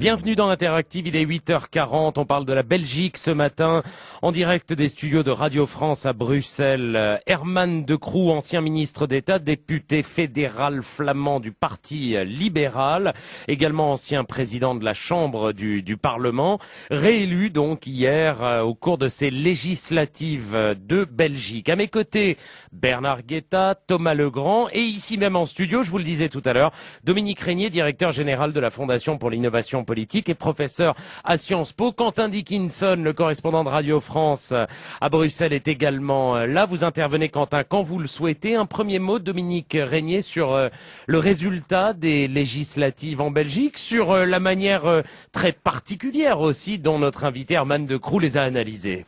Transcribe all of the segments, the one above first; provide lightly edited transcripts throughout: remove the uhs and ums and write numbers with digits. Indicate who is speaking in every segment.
Speaker 1: Bienvenue dans Interactive, il est 8h40, on parle de la Belgique ce matin, en direct des studios de Radio France à Bruxelles. Herman De Croo, ancien ministre d'État, député fédéral flamand du Parti libéral, également ancien président de la Chambre du Parlement, réélu donc hier au cours de ces législatives de Belgique. À mes côtés, Bernard Guetta, Thomas Legrand et ici même en studio, je vous le disais tout à l'heure, Dominique Régnier, directeur général de la Fondation pour l'innovation politique et professeur à Sciences Po. Quentin Dickinson, le correspondant de Radio France à Bruxelles, est également là. Vous intervenez, Quentin, quand vous le souhaitez. Un premier mot, Dominique Régnier, sur le résultat des législatives en Belgique, sur la manière très particulière aussi dont notre invité Herman De Croo les a analysées.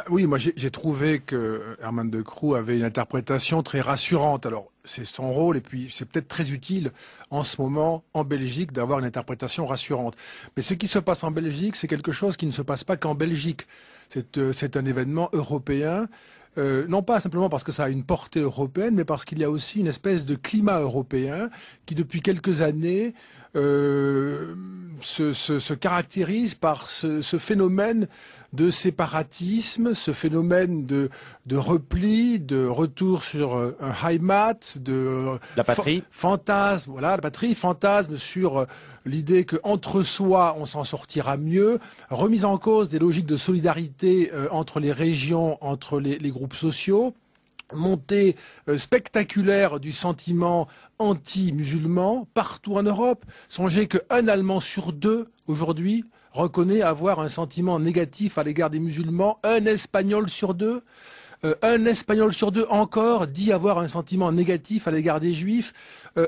Speaker 2: Oui, moi j'ai trouvé que Herman De Croo avait une interprétation très rassurante. Alors, c'est son rôle et puis c'est peut-être très utile en ce moment en Belgique d'avoir une interprétation rassurante. Mais ce qui se passe en Belgique, c'est quelque chose qui ne se passe pas qu'en Belgique. C'est un événement européen, non pas simplement parce que ça a une portée européenne, mais parce qu'il y a aussi une espèce de climat européen qui depuis quelques années se caractérise par ce phénomène de séparatisme, ce phénomène de repli, de retour sur un Heimat, de
Speaker 1: la patrie,
Speaker 2: fantasme, voilà, la patrie, fantasme sur l'idée qu'entre soi on s'en sortira mieux, remise en cause des logiques de solidarité entre les régions, entre les groupes sociaux, montée spectaculaire du sentiment anti-musulman partout en Europe. Songez qu'un Allemand sur deux aujourd'hui reconnaît avoir un sentiment négatif à l'égard des musulmans, un Espagnol sur deux encore dit avoir un sentiment négatif à l'égard des Juifs,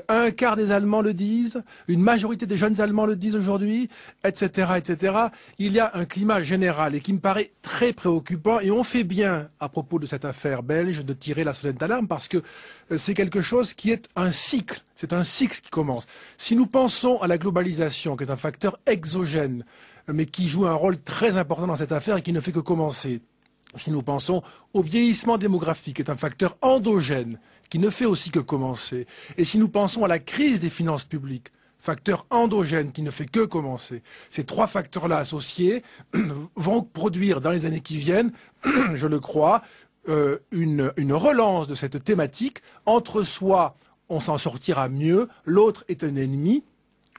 Speaker 2: un quart des Allemands le disent, une majorité des jeunes Allemands le disent aujourd'hui, etc., etc. Il y a un climat général et qui me paraît très préoccupant et on fait bien, à propos de cette affaire belge, de tirer la sonnette d'alarme parce que c'est quelque chose qui est un cycle, c'est un cycle qui commence. Si nous pensons à la globalisation, qui est un facteur exogène, mais qui joue un rôle très important dans cette affaire et qui ne fait que commencer, si nous pensons au vieillissement démographique, qui est un facteur endogène, qui ne fait aussi que commencer, et si nous pensons à la crise des finances publiques, facteur endogène qui ne fait que commencer, ces trois facteurs-là associés vont produire dans les années qui viennent, je le crois, une relance de cette thématique. Entre soi, on s'en sortira mieux, l'autre est un ennemi.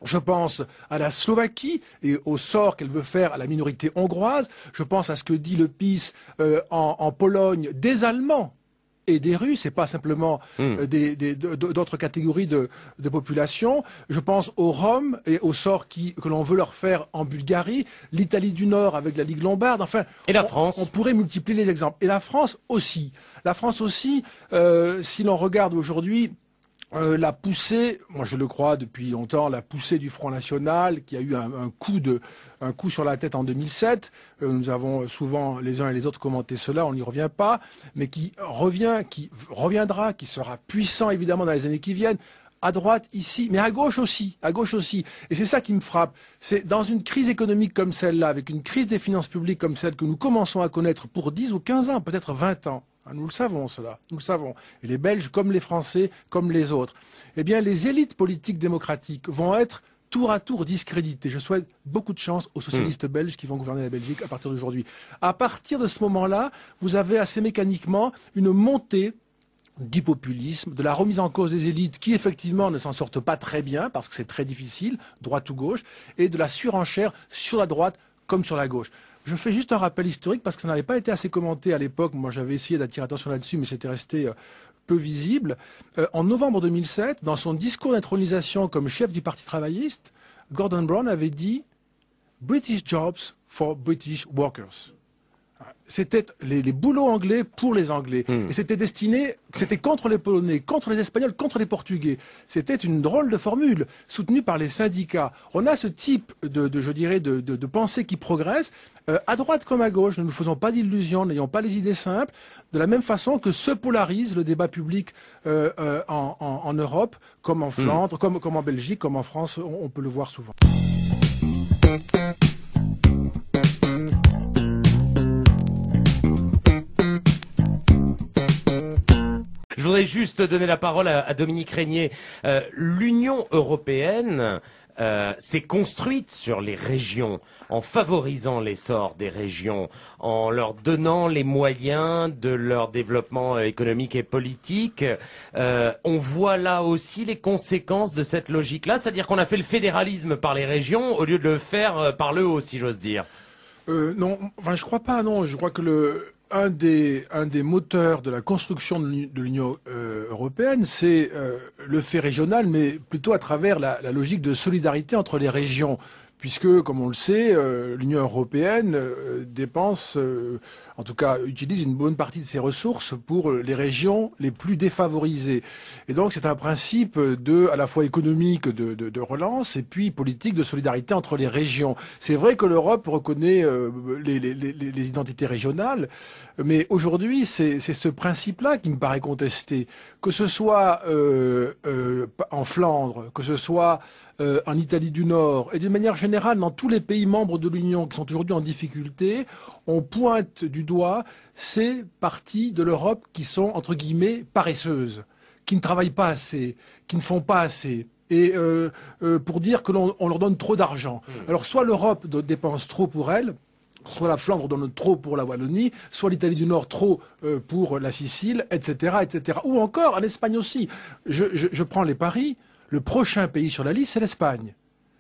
Speaker 2: Je pense à la Slovaquie et au sort qu'elle veut faire à la minorité hongroise. Je pense à ce que dit le PiS en Pologne des Allemands et des Russes, et pas simplement d'autres catégories de population. Je pense aux Roms et au sort que l'on veut leur faire en Bulgarie, l'Italie du Nord avec la Ligue lombarde. Enfin,
Speaker 1: et la France.
Speaker 2: On pourrait multiplier les exemples. Et la France aussi. La France aussi, si l'on regarde aujourd'hui, la poussée, moi je le crois depuis longtemps, la poussée du Front National qui a eu un coup sur la tête en 2007. Nous avons souvent les uns et les autres commenté cela, on n'y revient pas, mais qui reviendra, qui sera puissant évidemment dans les années qui viennent. À droite, ici, mais à gauche aussi. Et c'est ça qui me frappe. C'est dans une crise économique comme celle-là, avec une crise des finances publiques comme celle que nous commençons à connaître pour 10 ou 15 ans, peut-être 20 ans. Nous le savons, cela. Nous le savons. Et les Belges, comme les Français, comme les autres. Eh bien, les élites politiques démocratiques vont être tour à tour discréditées. Je souhaite beaucoup de chance aux socialistes belges qui vont gouverner la Belgique à partir d'aujourd'hui. À partir de ce moment-là, vous avez assez mécaniquement une montée du populisme, de la remise en cause des élites qui effectivement ne s'en sortent pas très bien parce que c'est très difficile, droite ou gauche, et de la surenchère sur la droite comme sur la gauche. Je fais juste un rappel historique parce que ça n'avait pas été assez commenté à l'époque. Moi, j'avais essayé d'attirer l'attention là-dessus, mais c'était resté peu visible. En novembre 2007, dans son discours d'intronisation comme chef du Parti travailliste, Gordon Brown avait dit « British jobs for British workers ». C'était les boulots anglais pour les Anglais. Et c'était contre les Polonais, contre les Espagnols, contre les Portugais. C'était une drôle de formule, soutenue par les syndicats. On a ce type de pensée qui progresse. À droite comme à gauche, ne nous faisons pas d'illusions, n'ayons pas les idées simples, de la même façon que se polarise le débat public en Europe, comme en Flandre, comme en Belgique, comme en France, on peut le voir souvent.
Speaker 1: Je voudrais juste donner la parole à Dominique Régnier. L'Union européenne s'est construite sur les régions, en favorisant l'essor des régions, en leur donnant les moyens de leur développement économique et politique. On voit là aussi les conséquences de cette logique-là, c'est-à-dire qu'on a fait le fédéralisme par les régions au lieu de le faire par le haut, si j'ose dire.
Speaker 2: Non, enfin, je crois pas, non. Je crois que un des moteurs de la construction de l'Union européenne, c'est le fait régional, mais plutôt à travers la logique de solidarité entre les régions. Puisque, comme on le sait, l'Union européenne dépense, en tout cas utilise une bonne partie de ses ressources pour les régions les plus défavorisées. Et donc c'est un principe à la fois économique de relance et puis politique de solidarité entre les régions. C'est vrai que l'Europe reconnaît les identités régionales, mais aujourd'hui c'est ce principe-là qui me paraît contesté. Que ce soit en Flandre, que ce soit en Italie du Nord, et d'une manière générale dans tous les pays membres de l'Union qui sont aujourd'hui en difficulté, on pointe du doigt ces parties de l'Europe qui sont, entre guillemets, paresseuses, qui ne travaillent pas assez, qui ne font pas assez. Et pour dire que l'on leur donne trop d'argent. Alors soit l'Europe dépense trop pour elle, soit la Flandre donne trop pour la Wallonie, soit l'Italie du Nord trop pour la Sicile, etc., etc. Ou encore en Espagne aussi. Je prends les paris. Le prochain pays sur la liste, c'est l'Espagne.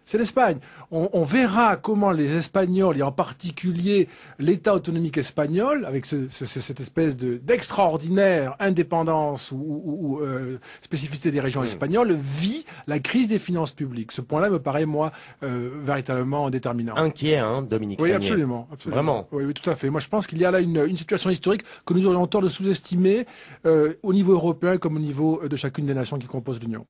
Speaker 2: C'est l'Espagne. On verra comment les Espagnols, et en particulier l'État autonomique espagnol, avec cette espèce d'extraordinaire indépendance ou spécificité des régions espagnoles, vit la crise des finances publiques. Ce point-là me paraît, moi, véritablement déterminant.
Speaker 1: Inquiet, hein, Dominique
Speaker 2: Oui,
Speaker 1: Régnier.
Speaker 2: absolument.
Speaker 1: Vraiment.
Speaker 2: Oui, oui, tout à fait. Moi, je pense qu'il y a là une situation historique que nous aurions tort de sous-estimer au niveau européen comme au niveau de chacune des nations qui composent l'Union.